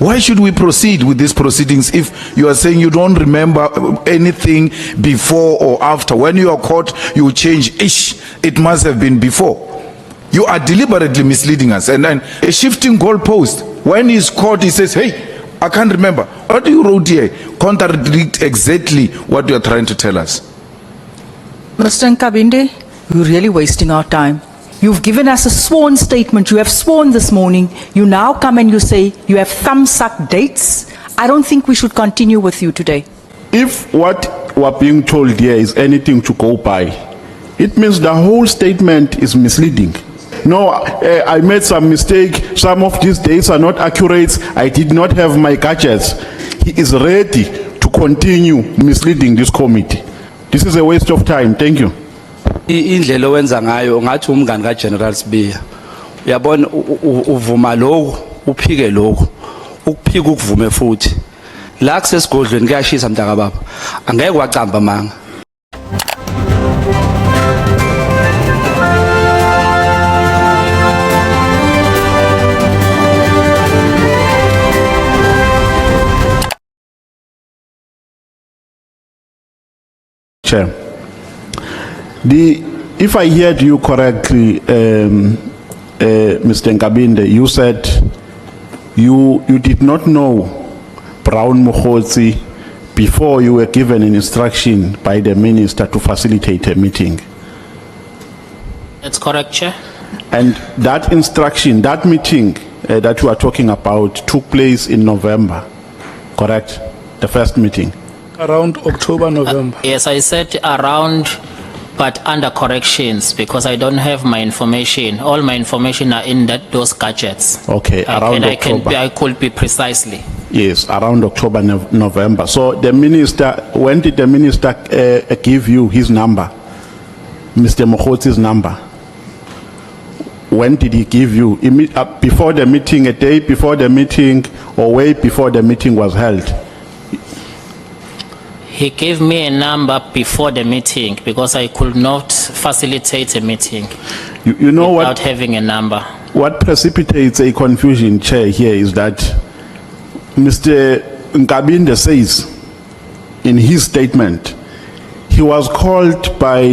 Why should we proceed with these proceedings if you are saying you don't remember anything before or after? When you are caught, you change, it must have been before. You are deliberately misleading us. And then a shifting goalpost. When he's caught, he says, hey, I can't remember. What you wrote here contradict exactly what you are trying to tell us. Mr. Nkabinde, you're really wasting our time. You've given us a sworn statement. You have sworn this morning. You now come and you say you have thumb-suck dates. I don't think we should continue with you today. If what we're being told here is anything to go by, it means the whole statement is misleading. No, I made some mistake. Some of these dates are not accurate. I did not have my gadgets. He is ready to continue misleading this committee. This is a waste of time. Thank you. Indlela owenza ngayo ngathi umngani kaGeneral Sibiya. Uyabona uvuma lokho, uphike lokho. Ukuphika ukuvume futhi. La kusesigodlweni kuyashisa mntaka baba. Angeke wacamba manga. Chair, if I heard you correctly, Mr. Nkabinde, you said you did not know Brown Mkhwanazi before you were given an instruction by the minister to facilitate a meeting. That's correct, Chair. And that instruction, that meeting that you are talking about took place in November, correct? The first meeting. Around October, November. Yes, I said around, but under corrections because I don't have my information. All my information are in those gadgets. Okay, around October. I could be precisely. Yes, around October, November. So the minister, when did the minister give you his number? Mr. Mkhwanazi's number? When did he give you? Before the meeting, a day before the meeting, or way before the meeting was held? He gave me a number before the meeting because I could not facilitate a meeting you know without having a number. What precipitates a confusion, Chair, here is that Mr. Nkabinde says in his statement he was called by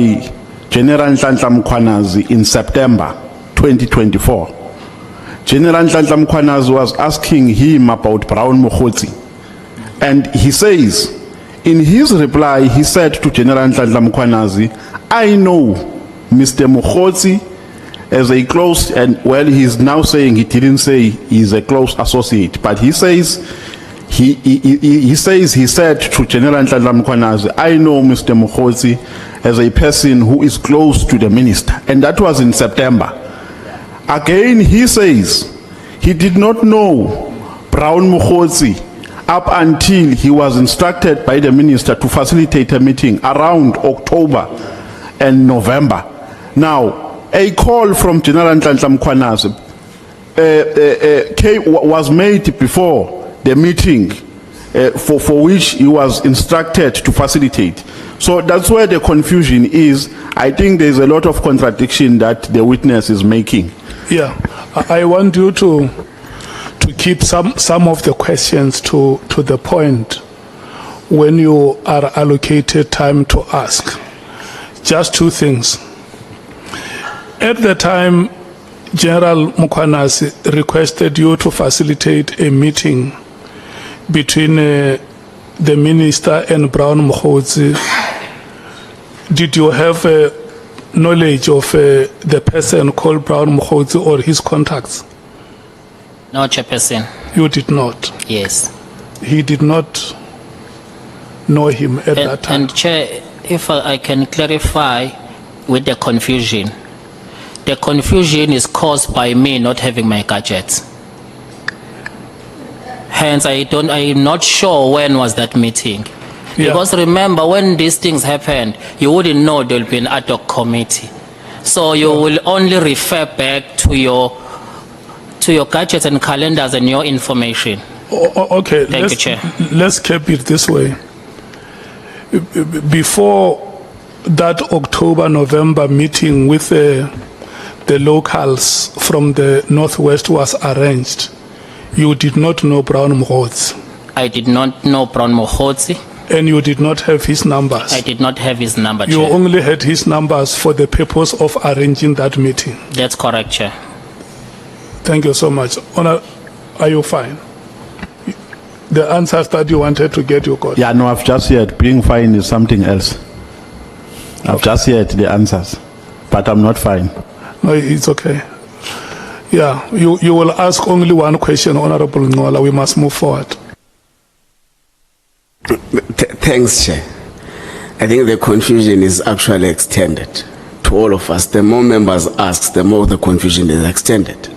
General Nhlanhla Mkhwanazi in September 2024. General Nhlanhla Mkhwanazi was asking him about Brown Mkhwanazi, and he says, in his reply, he said to General Nhlanhla Mkhwanazi, I know Mr. Mkhwanazi as a close, and well, he's now saying he didn't say he's a close associate, but he says, he said to General Nhlanhla Mkhwanazi, I know Mr. Mkhwanazi as a person who is close to the minister, and that was in September. Again, he says he did not know Brown Mkhwanazi up until he was instructed by the minister to facilitate a meeting around October and November. Now, a call from General Nhlanhla Mkhwanazi was made before the meeting for which he was instructed to facilitate. So that's where the confusion is. I think there's a lot of contradiction that the witness is making. Yeah, I want you to keep some of the questions to the point when you are allocated time to ask. Just two things. At the time, General Mkhwanazi requested you to facilitate a meeting between the minister and Brown Mkhwanazi. Did you have knowledge of the person called Brown Mkhwanazi or his contacts? No, Chairperson. You did not? Yes. He did not know him at that time? And Chair, if I can clarify with the confusion. The confusion is caused by me not having my gadgets. Hence, I'm not sure when was that meeting. Yeah. Because remember, when these things happened, you wouldn't know there will be an Ad-Hoc committee. So you will only refer back to your gadgets and calendars and your information. Okay, Thank you, Chair. Let's keep it this way. Before that October-November meeting with the locals from the Northwest was arranged, You did not know Brown Mkhwanazi, I did not know Brown Mkhwanazi. and you did not have his numbers. I did not have his number, You Chair. only had his numbers for the purpose of arranging that meeting. That's correct, Chair. Thank you so much. Honor, are you fine? The answers that you wanted to get, you got. Yeah, no, I've just heard being fine is something else. I've just heard the answers, but I'm not fine. No, it's okay. Yeah, you will ask only one question, Honorable Nhlanhla. We must move forward. Thanks, Chair. I think the confusion is actually extended to all of us. The more members ask, the more the confusion is extended.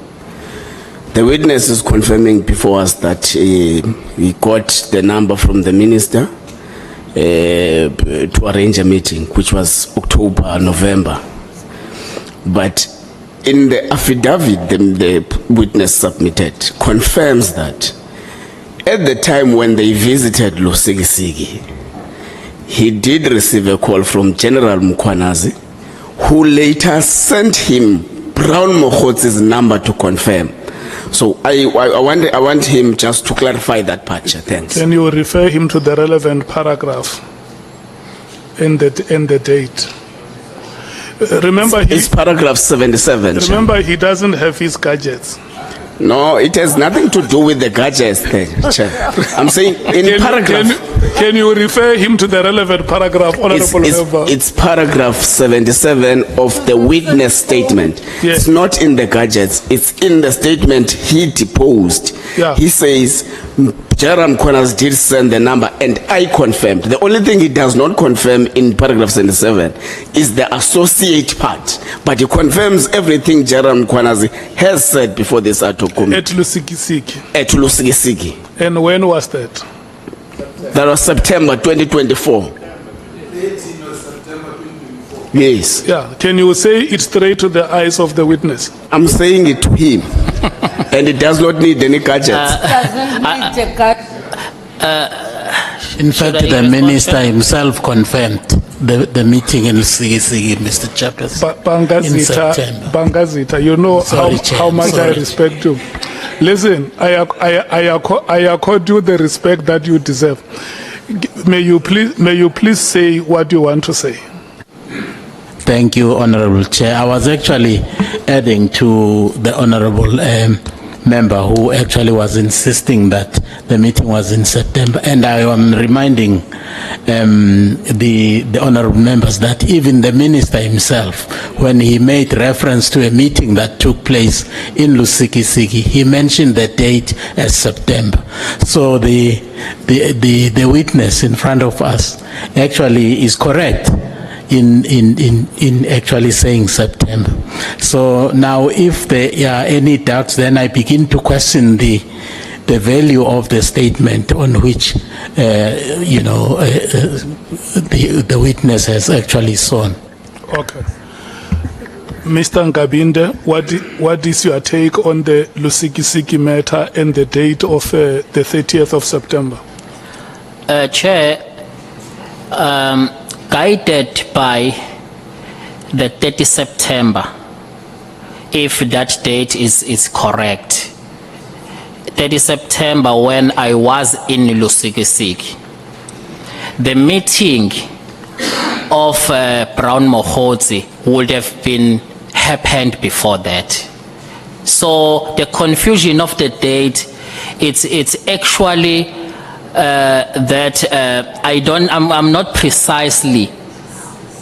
The witness is confirming before us that he got the number from the minister to arrange a meeting, which was October, November. But in the affidavit the witness submitted confirms that at the time when they visited Lusikisiki, he did receive a call from General Mkhwanazi, who later sent him Brown Mkhwanazi's number to confirm. So I want him just to clarify that part. Thanks. Can you refer him to the relevant paragraph and the date? Remember, It's paragraph 77. Chair. remember he doesn't have his gadgets. No, it has nothing to do with the gadgets thing, Chair. I'm saying in paragraph. Can you refer him to the relevant paragraph, Honorable Member? It's paragraph 77 of the witness statement. Yes. It's not in the gadgets. It's in the statement he deposed. Yeah. He says, General Mkhwanazi did send the number and I confirmed. The only thing he does not confirm in paragraph 77 is the associate part. But he confirms everything General Mkhwanazi has said before this Ad-Hoc committee. At Lusikisiki. At Lusikisiki. And when was that? That was September 2024. Yes. Yeah. Can you say it straight to the eyes of the witness? I'm saying it to him. And it does not need any gadgets. In fact, I the respond, minister Chair? himself confirmed the meeting in Lusikisiki, Mr. Chairperson. In September. Bangazita, you know Sorry, how Chair. much I Sorry, respect you. Listen, I accord you the respect that you deserve. May you please say what you want to say. Thank you, Honorable Chair. I was actually adding to the Honorable member who actually was insisting that the meeting was in September, and I am reminding the honorable members that even the minister himself, when he made reference to a meeting that took place in Lusikisiki, he mentioned the date as September. So the witness in front of us actually is correct in actually saying September. So now if there are any doubts, then I begin to question the value of the statement on which the witness has actually sworn. Okay. Mr. Nkabinde, what is your take on the Lusikisiki matter and the date of the 30th of September? Chair, guided by the 30 September, if that date is correct. 30 September when I was in Lusikisiki. The meeting of Brown Mkhwanazi would have been happened before that. So the confusion of the date, it's actually that I'm not precisely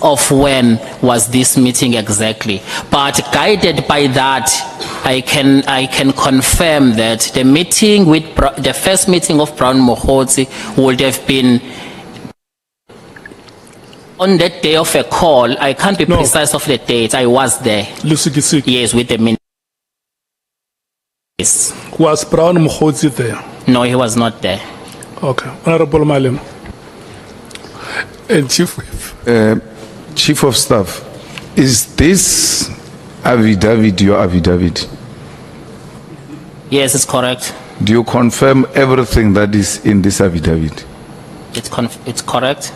of when was this meeting exactly, but guided by that, I can confirm that the meeting with the first meeting of Brown Mkhwanazi would have been on that day of a call. I can't be No. precise of the date. I was there. Lusikisiki. Yes, with the minister. Yes. Was Brown Mkhwanazi there? No, he was not there. Okay. Honorable Malim. And Chief Whip. Chief of Staff, is this affidavit your affidavit? Yes, it's correct. Do you confirm everything that is in this affidavit? It's correct.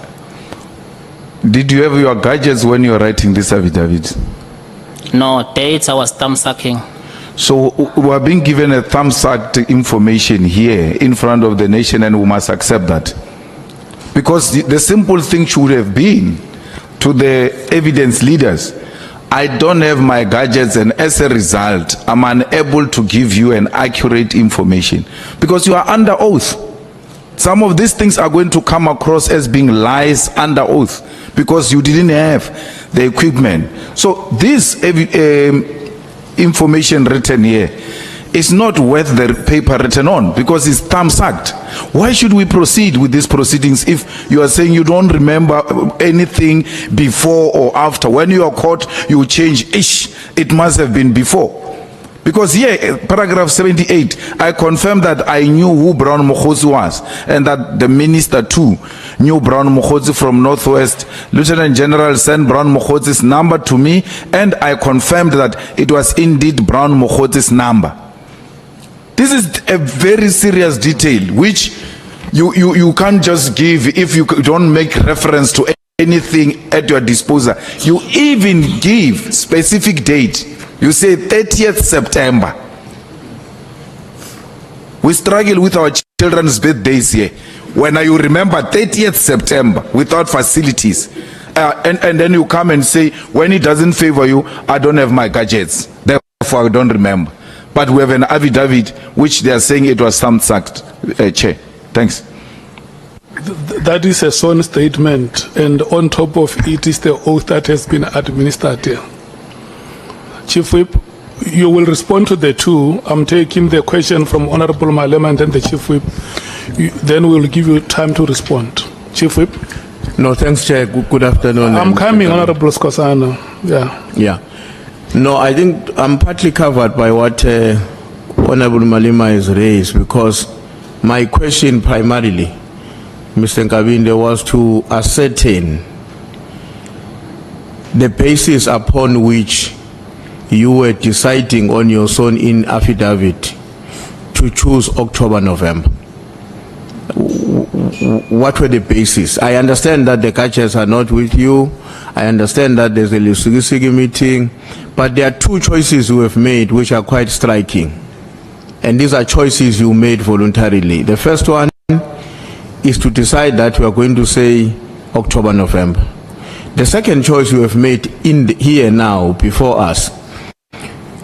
Did you have your gadgets when you were writing this affidavit? No dates. I was thumb sucking. So we are being given a thumbs-up information here in front of the nation, and we must accept that. Because the simple thing should have been to the evidence leaders, I don't have my gadgets, and as a result, I'm unable to give you an accurate information. Because you are under oath. Some of these things are going to come across as being lies under oath, because you didn't have the equipment. So this information written here is not worth the paper written on, because it's thumbs-up. Why should we proceed with these proceedings if you are saying you don't remember anything before or after? When you are caught, you change ish. It must have been before. Because here, paragraph 78, I confirm that I knew who Brown Mkhwanazi was, and that the minister too knew Brown Mkhwanazi from Northwest. Lieutenant General sent Brown Mkhwanazi's number to me, and I confirmed that it was indeed Brown Mkhwanazi's number. This is a very serious detail, which you can't just give if you don't make reference to anything at your disposal. You even give specific date. You say 30th September. We struggle with our children's birthdays here. When you remember 30th September without facilities, and then you come and say, when it doesn't favor you, I don't have my gadgets, therefore I don't remember. But we have an affidavit which they are saying it was thumbs-up, Chair. Thanks. That is a sworn statement, and on top of it is the oath that has been administered here. Chief Whip, you will respond to the two. I'm taking the question from Honorable Malema and then the Chief Whip. Then we'll give you time to respond. Chief Whip? No, thanks, Chair. Good afternoon. I'm coming, Honorable Skosana. Yeah. No, I think I'm partly covered by what Honorable Malema has raised, because my question primarily, Mr. Nkabinde, was to ascertain the basis upon which you were deciding on your sworn-in affidavit to choose October, November. What were the basis? I understand that the gadgets are not with you. I understand that there's a Lusikisiki meeting, but there are two choices you have made which are quite striking. And these are choices you made voluntarily. The first one is to decide that we are going to say October, November. The second choice you have made here now before us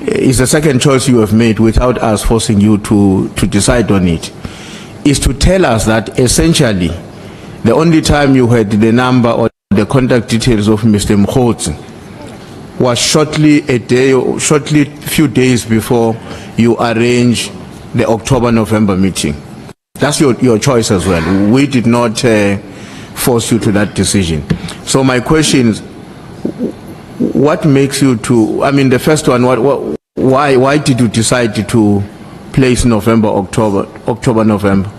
is the second choice you have made without us forcing you to decide on it, is to tell us that essentially the only time you had the number or the contact details of Mr. Mkhwanazi was shortly few days before you arrange the October-November meeting. That's your choice as well. We did not force you to that decision. So my question is, what makes you to, I mean, the first one, why did you decide to place November, October, November?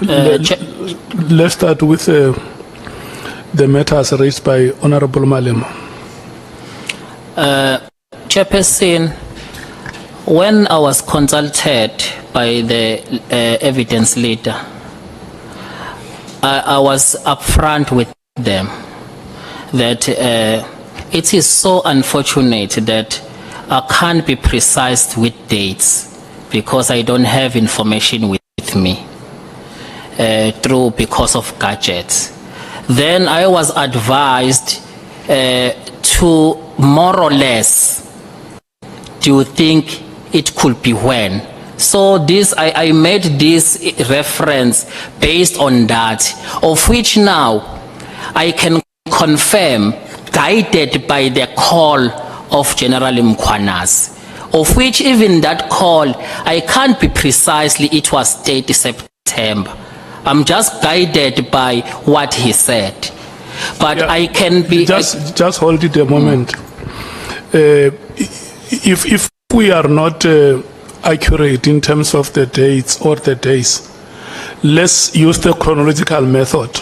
Let's start with the matters raised by Honorable Malema. Chairperson, when I was consulted by the evidence leader, I was upfront with them that it is so unfortunate that I can't be precise with dates because I don't have information with me because of gadgets. Then I was advised to more or less, do you think it could be when? So this, I made this reference based on that, of which now I can confirm, guided by the call of General Mkhwanazi, of which even that call, I can't be precisely, it was 30 September. I'm just guided by what he said. But yeah, I can be... Just hold it a moment. If we are not accurate in terms of the dates or the days, let's use the chronological method.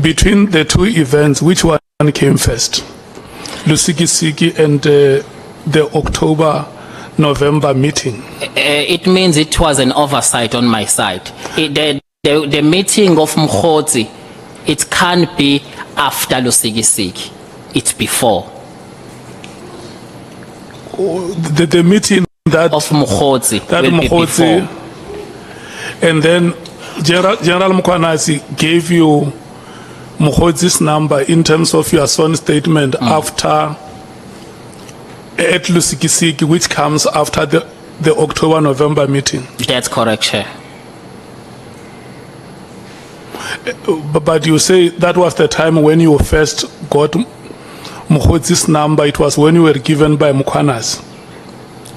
Between the two events, which one came first? Lusikisiki and the October-November meeting. It means it was an oversight on my side. The meeting of Mkhwanazi, it can't be after Lusikisiki. It's before. the meeting that of Mkhwanazi that will be Mkhwanazi, before. and then General Mkhwanazi gave you Mkhwanazi's number in terms of your sworn statement after at Lusikisiki, which comes after the October-November meeting. That's correct, Chair. But you say that was the time when you first got Mkhwanazi's number. It was when you were given by Mkhwanazi.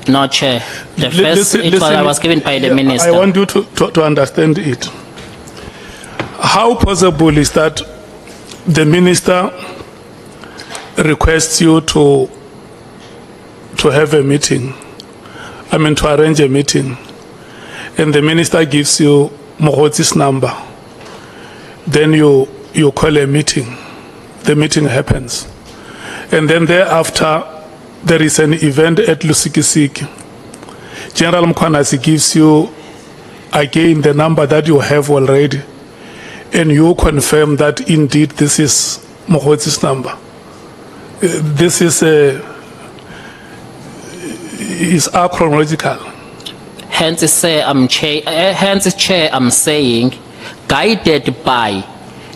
No, Chair. The first, I was given by the Yeah, minister. I want you to understand it. How possible is that the minister requests you to have a meeting, I mean to arrange a meeting, and the minister gives you Mkhwanazi's number, then you call a meeting, the meeting happens, and then thereafter there is an event at Lusikisiki. General Mkhwanazi gives you again the number that you have already, and you confirm that indeed this is Mkhwanazi's number. This is chronological. Hence, Chair, I'm saying, guided by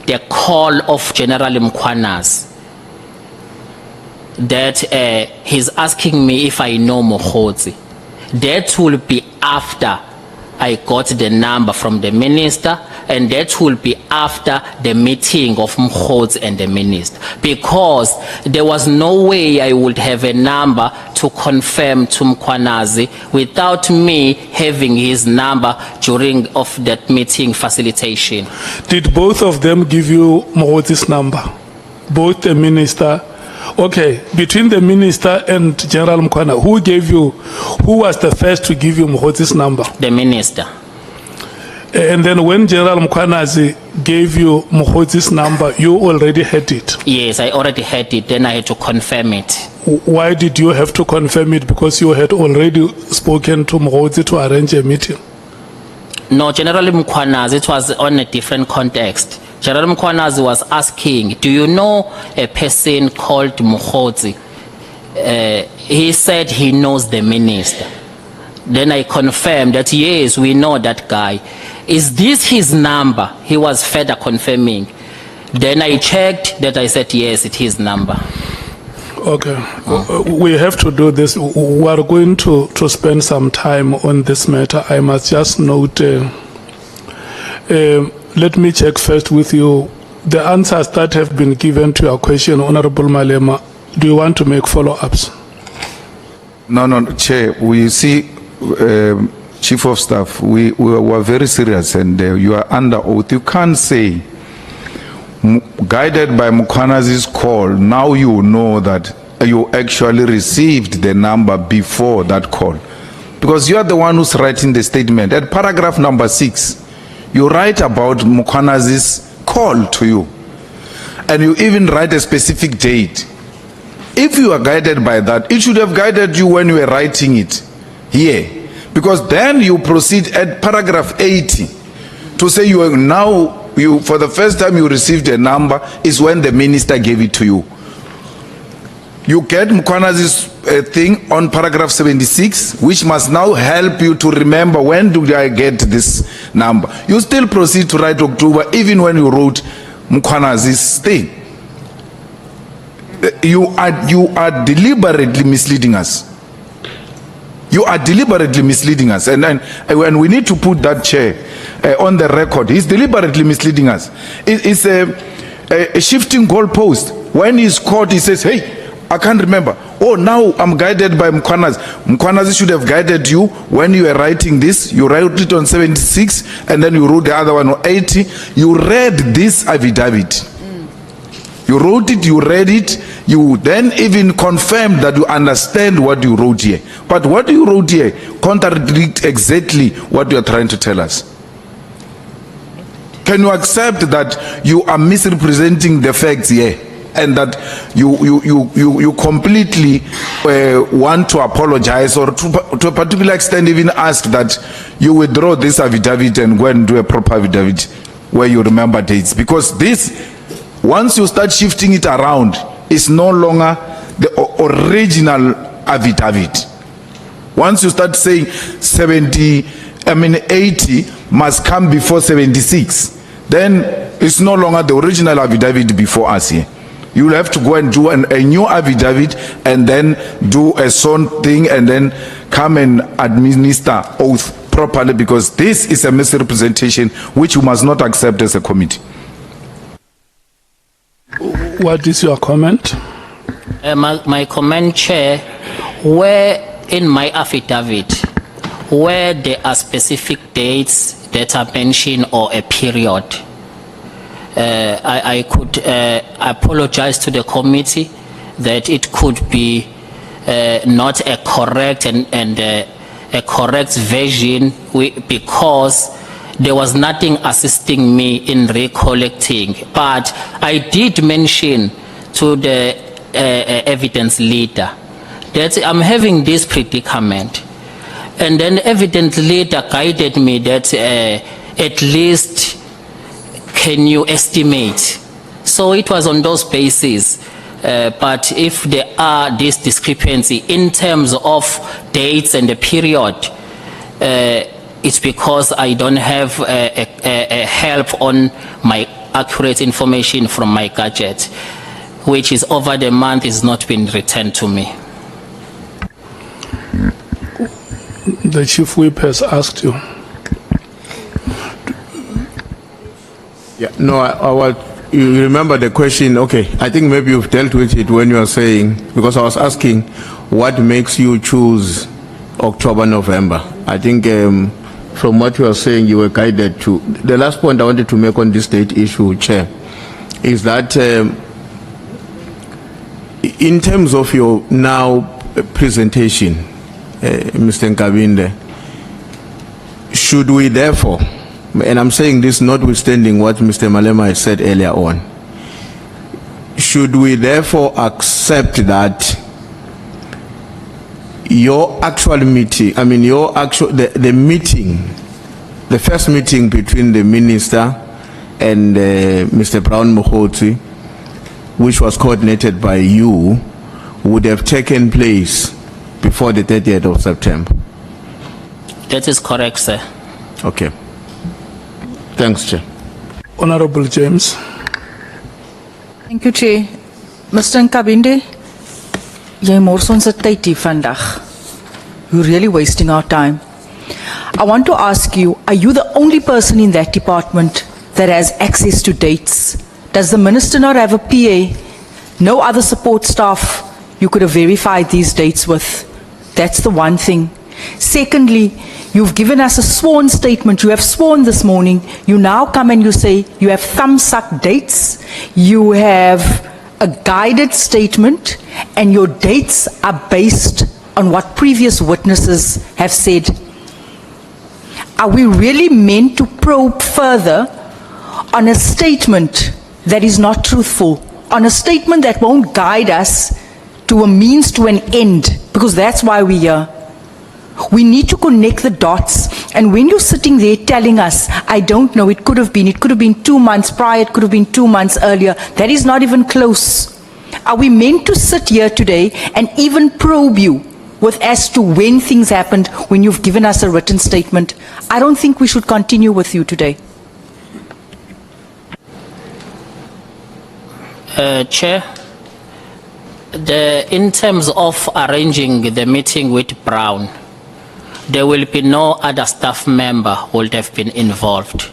the call of General Mkhwanazi, that he's asking me if I know Mkhwanazi. That will be after I got the number from the minister, and that will be after the meeting of Mkhwanazi and the minister, because there was no way I would have a number to confirm to Mkhwanazi without me having his number during of that meeting facilitation. Did both of them give you Mkhwanazi's number? Both the minister. Okay, between the minister and General Mkhwanazi, who was the first to give you Mkhwanazi's number? The minister. And then when General Mkhwanazi gave you Mkhwanazi's number, you already had it. Yes, I already had it, then I had to confirm it. Why did you have to confirm it? Because you had already spoken to Mkhwanazi to arrange a meeting. No, General Mkhwanazi, it was on a different context. General Mkhwanazi was asking, do you know a person called Mkhwanazi? He said he knows the minister. Then I confirmed that yes, we know that guy. Is this his number? He was further confirming. Then I checked that, I said yes, it's his number. Okay, we have to do this. We are going to spend some time on this matter. I must just note, let me check first with you. The answers that have been given to your question, Honorable Malema, do you want to make follow-ups? No, Chair, we see, Chief of Staff, we were very serious, and you are under oath. You can't say, guided by Mkhwanazi's call, now you know that you actually received the number before that call. Because you are the one who's writing the statement. At paragraph number 6, you write about Mkhwanazi's call to you. And you even write a specific date. If you are guided by that, it should have guided you when you were writing it here. Because then you proceed at paragraph 80 to say you are now, for the first time you received a number is when the minister gave it to you. You get Mkhwanazi's thing on paragraph 76, which must now help you to remember when did I get this number. You still proceed to write October even when you wrote Mkhwanazi's thing. You are deliberately misleading us. You are deliberately misleading us, and we need to put that, Chair, on the record. He's deliberately misleading us. It's a shifting goalpost. When he's caught, he says, hey, I can't remember. Oh, now I'm guided by Mkhwanazi. Mkhwanazi should have guided you when you were writing this. You wrote it on 76, and then you wrote the other one on 80. You read this affidavit. You wrote it, you read it, you then even confirmed that you understand what you wrote here. But what you wrote here contradicts exactly what you are trying to tell us. Can you accept that you are misrepresenting the facts here, and that you completely want to apologize, or to a particular extent even ask that you withdraw this affidavit and go and do a proper affidavit where you remember dates? Because this, once you start shifting it around, it's no longer the original affidavit. Once you start saying 80 must come before 76, then it's no longer the original affidavit before us here. You will have to go and do a new affidavit and then do a sworn thing and then come and administer oath properly, because this is a misrepresentation which you must not accept as a committee. What is your comment? My comment, Chair, where in my affidavit, where there are specific dates that are mentioned or a period, I could apologize to the committee that it could be not a correct and a correct version because there was nothing assisting me in recollecting. But I did mention to the evidence leader that I'm having this predicament. And then the evidence leader guided me that at least can you estimate? So it was on those bases. But if there are this discrepancy in terms of dates and the period, it's because I don't have a help on my accurate information from my gadget, which is over the month is not been returned to me. The Chief Whip has asked you. Yeah, no, you remember the question, okay, I think maybe you've dealt with it when you are saying, because I was asking what makes you choose October, November. I think from what you are saying, you were guided to. The last point I wanted to make on this date issue, Chair, is that in terms of your now presentation, Mr. Nkabinde, should we therefore, and I'm saying this notwithstanding what Mr. Malema has said earlier on, should we therefore accept that your actual meeting, the meeting, the first meeting between the minister and Mr. Brown Mkhwanazi, which was coordinated by you, would have taken place before the 30th of September? That is correct, sir. Okay. Thanks, Chair. Honorable James. Thank you, Chair. Mr. Nkabinde, jy mors ons tyd hier vandag. You're really wasting our time. I want to ask you, are you the only person in that department that has access to dates? Does the minister not have a PA? No other support staff you could have verified these dates with? That's the one thing. Secondly, you've given us a sworn statement. You have sworn this morning. You now come and you say you have thumbsuck dates. You have a guided statement, and your dates are based on what previous witnesses have said. Are we really meant to probe further on a statement that is not truthful, on a statement that won't guide us to a means to an end? Because that's why we're here. We need to connect the dots. And when you're sitting there telling us, I don't know, it could have been 2 months prior, it could have been 2 months earlier, that is not even close. Are we meant to sit here today and even probe you with as to when things happened when you've given us a written statement? I don't think we should continue with you today. Chair, in terms of arranging the meeting with Brown, there will be no other staff member who would have been involved,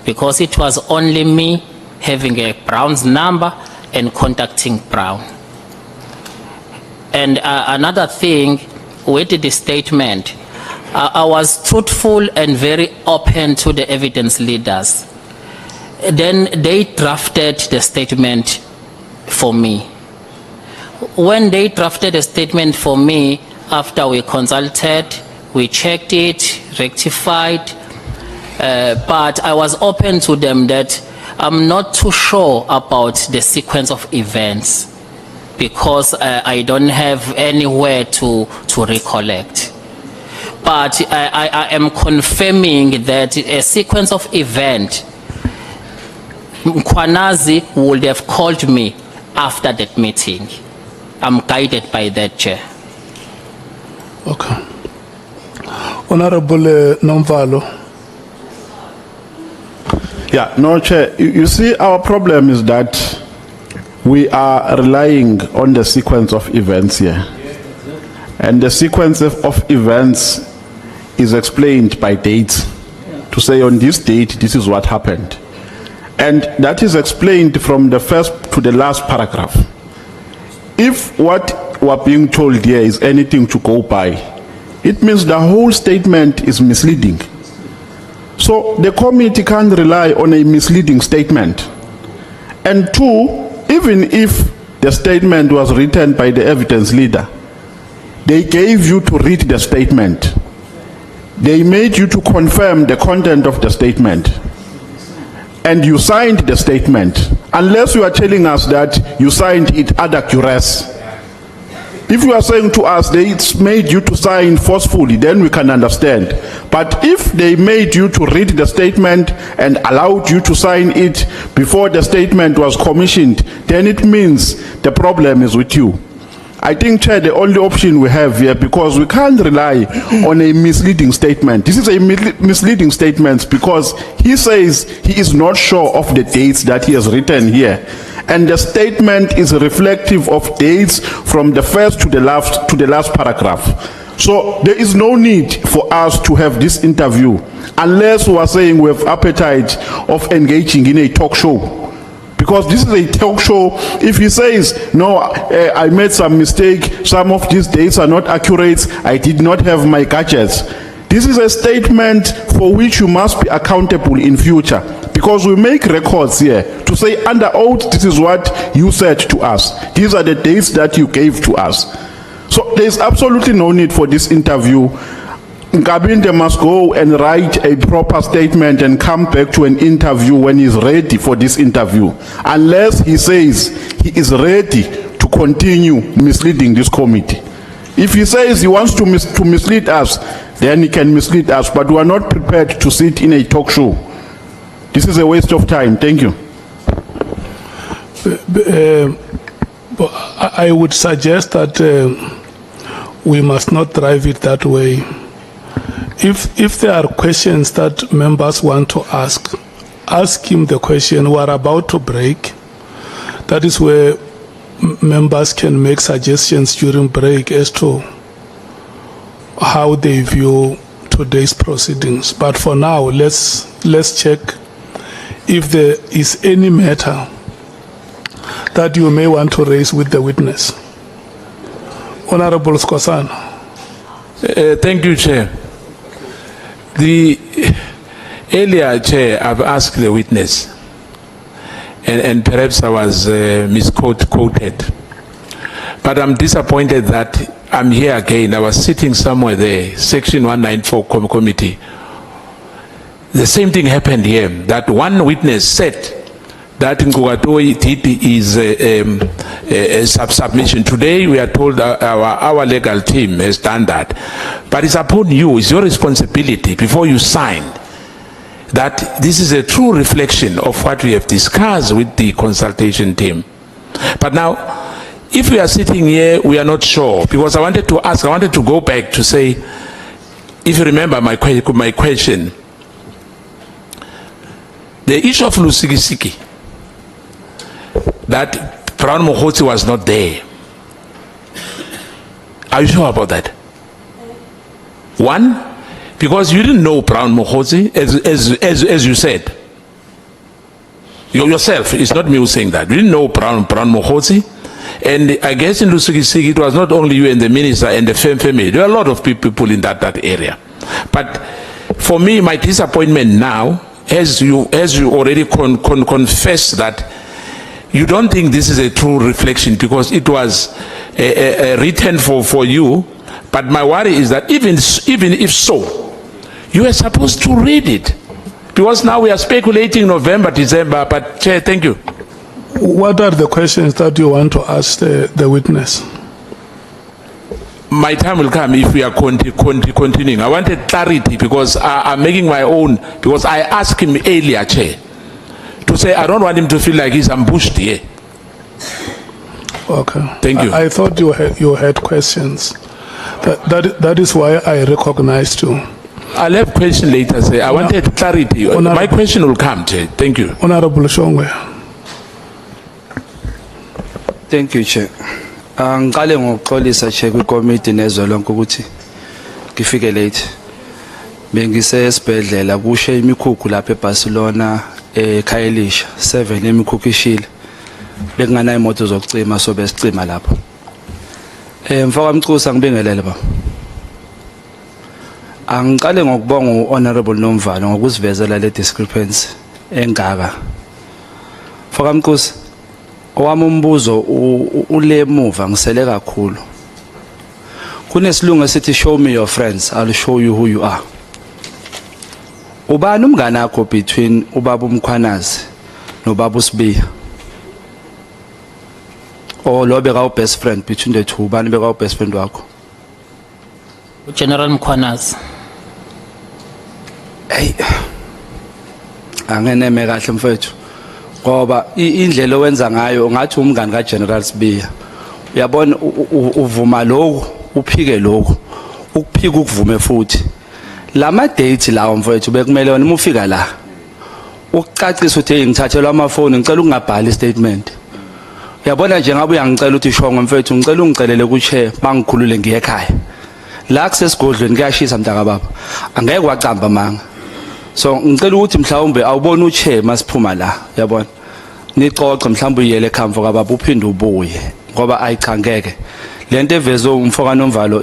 because it was only me having a Brown's number and contacting Brown. And another thing with the statement, I was truthful and very open to the evidence leaders. Then they drafted the statement for me. When they drafted a statement for me, after we consulted, we checked it, rectified, but I was open to them that I'm not too sure about the sequence of events, because I don't have anywhere to recollect. But I am confirming that a sequence of events, Mkhwanazi would have called me after that meeting. I'm guided by that, Chair. Okay. Honorable Nomvalo. Yeah, no, Chair. You see, our problem is that we are relying on the sequence of events here. And the sequence of events is explained by dates. To say on this date, this is what happened. And that is explained from the first to the last paragraph. If what we're being told here is anything to go by, it means the whole statement is misleading. So the committee can't rely on a misleading statement. And two, even if the statement was written by the evidence leader, they gave you to read the statement. They made you to confirm the content of the statement. And you signed the statement. Unless you are telling us that you signed it ad acurus. If you are saying to us they made you to sign forcefully, then we can understand. But if they made you to read the statement and allowed you to sign it before the statement was commissioned, then it means the problem is with you. I think, Chair, the only option we have here, because we can't rely on a misleading statement. This is a misleading statement because he says he is not sure of the dates that he has written here. And the statement is reflective of dates from the first to the last paragraph. So there is no need for us to have this interview unless we are saying we have appetite of engaging in a talk show. Because this is a talk show. If he says, no, I made some mistake, some of these dates are not accurate, I did not have my gadgets. This is a statement for which you must be accountable in future. Because we make records here to say under oath, this is what you said to us. These are the dates that you gave to us. So there is absolutely no need for this interview. Nkabinde must go and write a proper statement and come back to an interview when he's ready for this interview. Unless he says he is ready to continue misleading this committee. If he says he wants to mislead us, then he can mislead us, but we are not prepared to sit in a talk show. This is a waste of time. Thank you. I would suggest that we must not drive it that way. If there are questions that members want to ask him the question. We are about to break. That is where members can make suggestions during break as to how they view today's proceedings. But for now, let's check if there is any matter that you may want to raise with the witness. Honorable Skosan. Thank you, Chair. The earlier, Chair, I've asked the witness, and perhaps I was misquoted, but I'm disappointed that I'm here again. I was sitting somewhere there, Section 194 Committee. The same thing happened here, that one witness said that Nkugatoyi did is submission. Today we are told our legal team has done that. But it's upon you, it's your responsibility before you sign that this is a true reflection of what we have discussed with the consultation team. But now, if we are sitting here, we are not sure, because I wanted to go back to say, if you remember my question, the issue of Lusikisiki, that Brown Mkhwanazi was not there. Are you sure about that? One, because you didn't know Brown Mkhwanazi, as you said. Yourself, it's not me who's saying that. You didn't know Brown Mkhwanazi. And I guess in Lusikisiki, it was not only you and the minister and the family. There are a lot of people in that area. But for me, my disappointment now, as you already confessed that you don't think this is a true reflection because it was written for you. But my worry is that even if so, you are supposed to read it. Because now we are speculating November, December, but Chair, thank you. What are the questions that you want to ask the witness? My time will come if we are continuing. I wanted clarity because I'm making my own, because I asked him earlier, Chair, to say I don't want him to feel like he's ambushed here. Okay. Thank you. I thought you had questions. That is why I recognized you. I'll have question later, sir. I wanted clarity. My question will come, Chair. Thank you. Honorable Shongwe. Thank you, Chair. Ngiqale ngokuxolisa Chair kwi-committee nezwe lonke ukuthi ngifike late. Bengisesibhedlela kushe imikhukhu lapha eBarcelona eKhayelisha 7 imikhukhu ishile. Bekungana imoto zokucima so besicima lapho. Mfaka Mcusa ngibingelele ba. Angiqale ngokubonga uHonorable Nomvalo ngokusivezela le discrepancy engaka. Mfaka Mcusa owami umbuzo ule muva ngisele kakhulu. Kunesilungu esithi show me your friends, I'll show you who you are. Ubani umngane wakho between ubaba Mkhwanazi nobaba uSibiya? Or lo beka best friend between the two, ubani beka best friend wakho? General Mkhwanazi. Hey. Angeneme kahle mfethu. Ngoba indlela owenza ngayo ngathi umngane kaGeneral Sibiya. Uyabona uvuma lokho, uphike lokho. Ukuphika ukuvume futhi. Lama date lawo mfethu bekumele wena umufika la. Ukucacisa uthi ngithathelwa amafoni ngicela ukungabhali statement. Uyabona nje ngabe uyangicela uthi shongo mfethu ngicela ungicelele ku chair bangikhulule ngiye ekhaya. La kusesigodlweni kuyashisa mntaka baba. Angeke wacamba manga. So ngicela ukuthi mhlawumbe awubona uchair masiphuma la, uyabona. Nicoxe mhlawumbe uyele ekhaya kababa uphinde ubuye ngoba ayichangeke. Lento evezo umfoka Nomvalo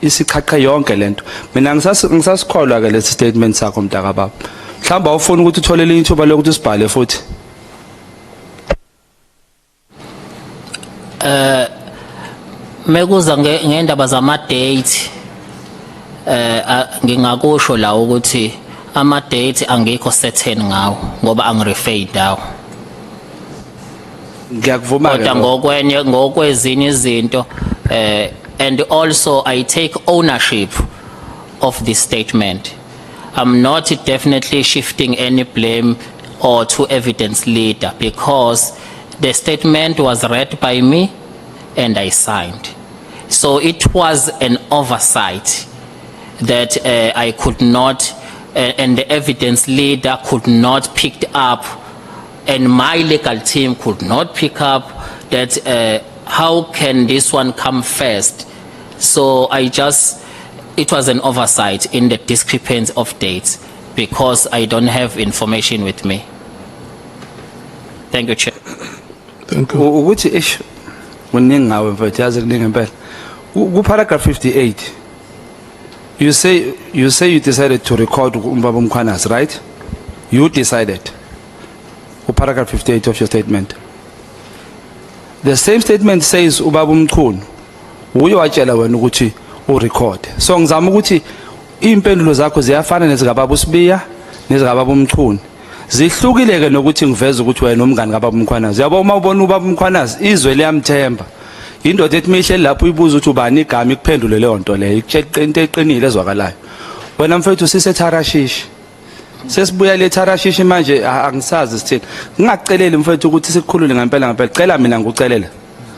isichaqhe yonke lento. Mina ngisasikholwa ke lesi statement sakho mntaka baba. Mhlawumbe awufuna ukuthi uthole linye ithuba lokuthi usibhale futhi. Mekuza ngendaba zama date ngingakusho la ukuthi ama date angikho certain ngawo ngoba angirefer dawo. Ngiyakuvuma ke. Kodwa ngokwezinye izinto and also I take ownership of this statement. I'm not definitely shifting any blame or to evidence leader because the statement was read by me and I signed. So it was an oversight that I could not, and the evidence leader could not pick up, and my legal team could not pick up that how can this one come first? So it was an oversight in the discrepancy of dates because I don't have information with me. Thank you, Chair. Thank you. Ukuthi ish kuningi ngawe mfethu yazi kuningi impela. Ku paragraph 58 you say you decided to record umbaba Mkhwanazi, right? You decided. Ku paragraph 58 of your statement. The same statement says ubaba Mchunu uye watshela wena ukuthi urecord. So ngizama ukuthi impendulo zakho ziyafana nezikababa uSibiya nezikababa Mchunu. Zihlukile ke nokuthi ngiveze ukuthi wena nomngane kababa Mkhwanazi. Yabo uma ubona ubaba Mkhwanazi izwe liyamthemba. Indoda ethi mihle lapho ibuza ukuthi ubani igama ikuphendule leyo nto leyo. Into eqinile ezwakalayo. Wena mfethu siseTharashishi. Sesibuya le Tharashishi manje angisazi sithini. Ngingakuceleli mfethu ukuthi sikukhulule ngempela ngempela. Cela mina ngikucelela.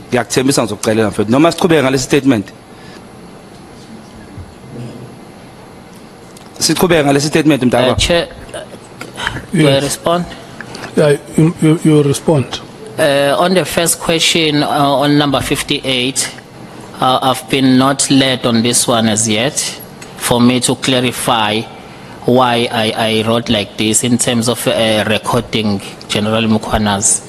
Ngiyakuthembisa ngizokucelela mfethu. Noma siqhubeke ngalesi statement. Siqhubeke ngalesi statement mntaka. Chair, do I respond? Yeah, you respond. On the first question on number 58, I've been not led on this one as yet for me to clarify why I wrote like this in terms of recording General Mkhwanazi.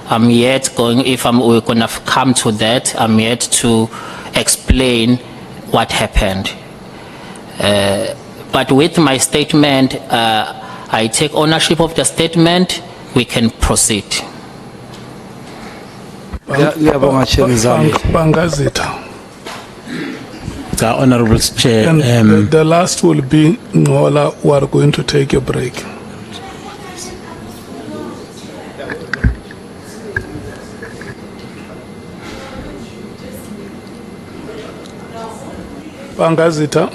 I'm yet going, we're going to come to that, I'm yet to explain what happened. But with my statement, I take ownership of the statement, we can proceed. Bangazita. Honorable Chair. And the last will be Ngola, who are going to take a break. Bangazita.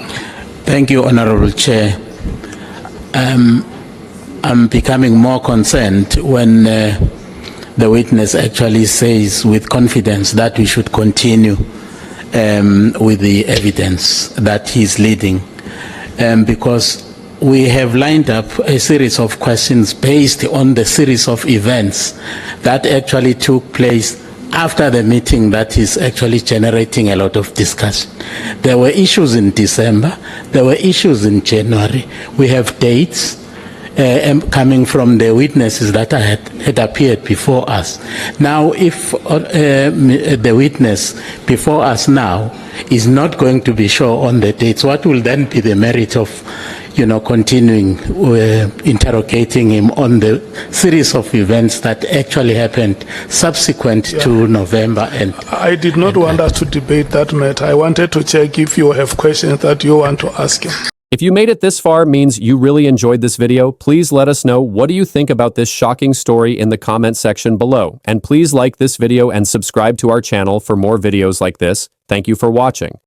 Thank you, Honorable Chair. I'm becoming more concerned when the witness actually says with confidence that we should continue with the evidence that he's leading, because we have lined up a series of questions based on the series of events that actually took place after the meeting that is actually generating a lot of discussion. There were issues in December, there were issues in January. We have dates coming from the witnesses that had appeared before us. Now, if the witness before us now is not going to be sure on the dates, what will then be the merit of continuing interrogating him on the series of events that actually happened subsequent to November? And I did not want us to debate that matter. I wanted to check if you have questions that you want to ask him. If you made it this far, means you really enjoyed this video. Please let us know what do you think about this shocking story in the comment section below. And please like this video and subscribe to our channel for more videos like this. Thank you for watching.